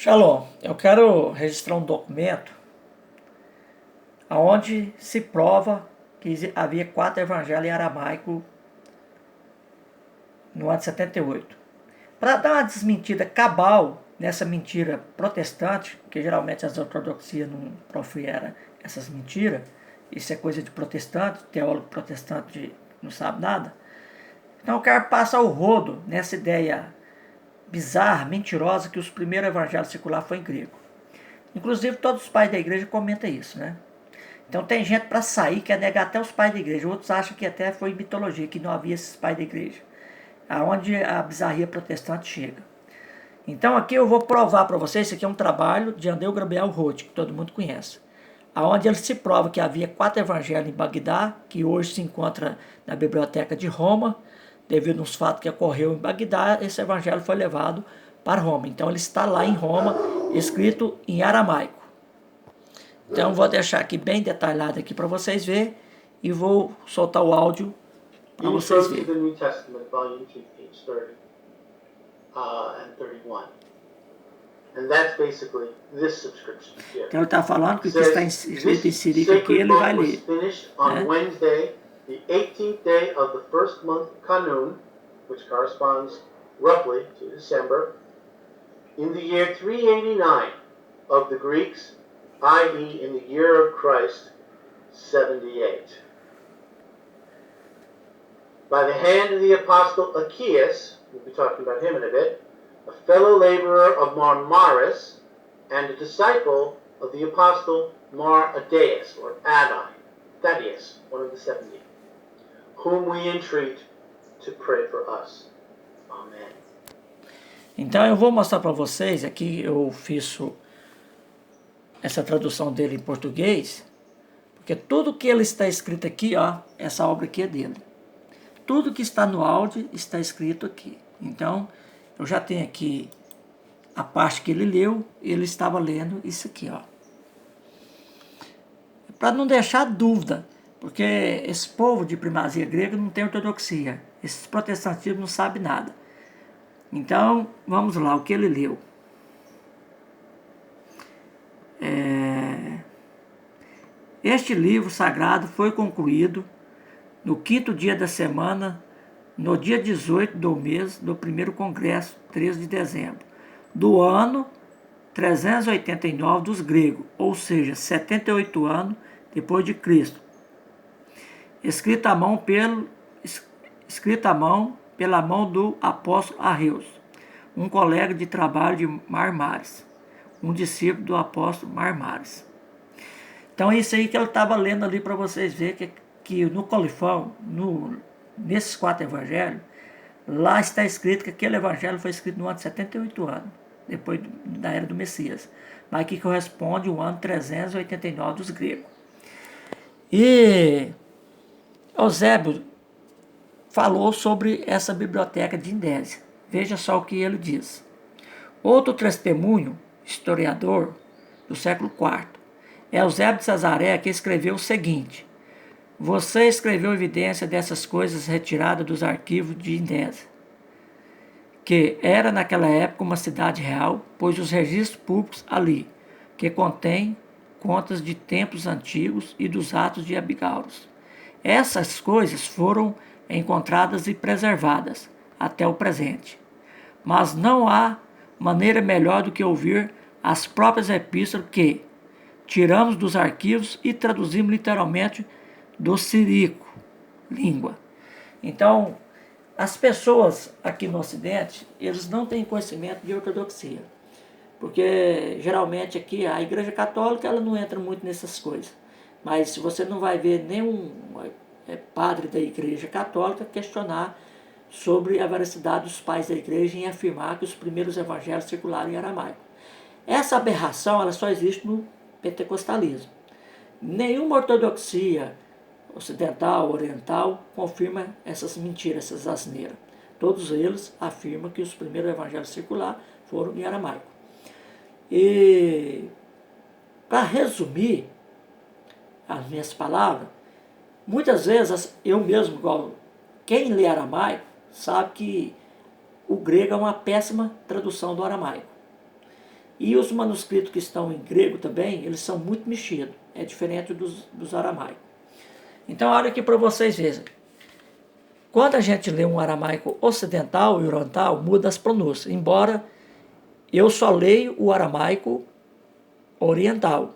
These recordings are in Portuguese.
Shalom, eu quero registrar um documento onde se prova que havia 4 evangelhos em aramaico no ano de 78. Para dar uma desmentida cabal nessa mentira protestante, que geralmente as ortodoxias não proferem essas mentiras, isso é coisa de protestante, teólogo protestante não sabe nada. Então eu quero passar o rodo nessa ideia bizarra, mentirosa, que os primeiros evangelhos circulares foi em grego. Inclusive todos os pais da igreja comentam isso, né? Então tem gente para sair que quer negar até os pais da igreja. Outros acham que até foi mitologia, que não havia esses pais da igreja. Aonde a bizarria protestante chega. Então aqui eu vou provar para vocês, isso aqui é um trabalho de Andreu Gabriel Roth, que todo mundo conhece. Aonde ele se prova que havia 4 evangelhos em Bagdá, que hoje se encontra na biblioteca de Roma, devido aos fatos que ocorreu em Bagdá, esse evangelho foi levado para Roma. Então ele está lá em Roma, escrito em aramaico. Então vou deixar aqui bem detalhado aqui para vocês verem e vou soltar o áudio para vocês verem. The New Testament, volume 2, page 30 and 31. And that's basically this subscription here. Então ele está falando que o que está escrito em sírico aqui, ele vai ler. Finished on Wednesday, the 18th day of the first month Kanun, which corresponds roughly to December, in the year 389 of the Greeks, i.e. in the year of Christ, 78. By the hand of the apostle Achaeus, we'll be talking about him in a bit, a fellow laborer of Marmaris, and a disciple of the apostle Mar-Adeus, or Adai, Thaddeus, one of the 70, whom we entreat to pray for us. Amen. Então eu vou mostrar para vocês, aqui eu fiz essa tradução dele em português, porque tudo que ele está escrito aqui, ó, essa obra aqui é dele. Tudo que está no áudio está escrito aqui. Então, eu já tenho aqui a parte que ele leu, ele estava lendo isso aqui, ó. Para não deixar dúvida, porque esse povo de primazia grega não tem ortodoxia. Esses protestantismos não sabem nada. Então, vamos lá, o que ele leu. Este livro sagrado foi concluído no 5º dia da semana, no dia 18 do mês do primeiro congresso, 13 de dezembro, do ano 389 dos gregos, ou seja, 78 anos depois de Cristo. Escrita à mão pela mão do apóstolo Arreus, um colega de trabalho de Marmares, um discípulo do apóstolo Marmares. Então é isso aí que ele estava lendo ali para vocês verem que no Colifão, nesses 4 evangelhos, lá está escrito que aquele evangelho foi escrito no ano de 78 anos, depois da era do Messias, mas que corresponde ao ano 389 dos gregos. E Eusébio falou sobre essa biblioteca de Indésia. Veja só o que ele diz. Outro testemunho, historiador do século IV, Eusébio de Cesaré, que escreveu o seguinte: você escreveu evidência dessas coisas retiradas dos arquivos de Indésia, que era naquela época uma cidade real, pois os registros públicos ali, que contém contas de tempos antigos e dos atos de Abigauros. Essas coisas foram encontradas e preservadas até o presente. Mas não há maneira melhor do que ouvir as próprias epístolas que tiramos dos arquivos e traduzimos literalmente do sírico, língua. Então, as pessoas aqui no Ocidente, eles não têm conhecimento de ortodoxia, porque geralmente aqui a Igreja Católica ela não entra muito nessas coisas, mas você não vai ver nenhum padre da Igreja Católica questionar sobre a veracidade dos pais da Igreja em afirmar que os primeiros evangelhos circularam em aramaico. Essa aberração ela só existe no pentecostalismo. Nenhuma ortodoxia ocidental, oriental, confirma essas mentiras, essas asneiras. Todos eles afirmam que os primeiros evangelhos circulares foram em aramaico. E, para resumir as minhas palavras, muitas vezes eu mesmo, igual quem lê aramaico, sabe que o grego é uma péssima tradução do aramaico. E os manuscritos que estão em grego também, eles são muito mexidos. É diferente dos aramaicos. Então, olha aqui para vocês verem. Quando a gente lê um aramaico ocidental e oriental, muda as pronúncias. Embora eu só leio o aramaico oriental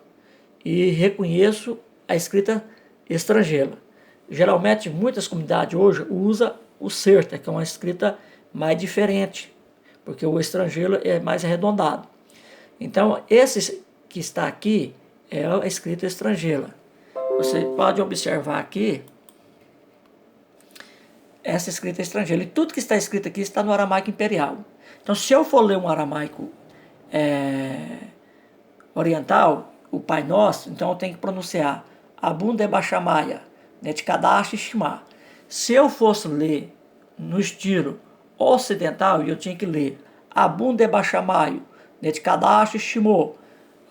e reconheço a escrita estrangeira. Geralmente, muitas comunidades hoje usam o certa, que é uma escrita mais diferente, porque o estrangeiro é mais arredondado. Então, esse que está aqui é a escrita estrangeira. Você pode observar aqui essa escrita estrangeira. E tudo que está escrito aqui está no aramaico imperial. Então, se eu for ler um aramaico oriental, o Pai Nosso, então eu tenho que pronunciar Abun de Bachamaya, Netkadash Shema. Se eu fosse ler no estilo ocidental, eu tinha que ler Abun de Bachamayo, Netkadash Shimo.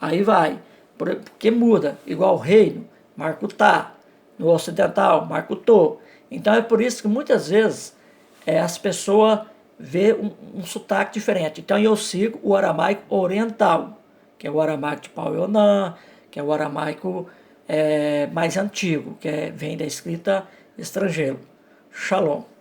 Aí vai, porque muda, igual o reino, marca o tá, no ocidental, marca o tô. Então é por isso que muitas vezes as pessoas vê um sotaque diferente. Então eu sigo o aramaico oriental, que é o aramaico de Pau-Yonã, que é o aramaico mais antigo, que vem da escrita estrangeira. Shalom.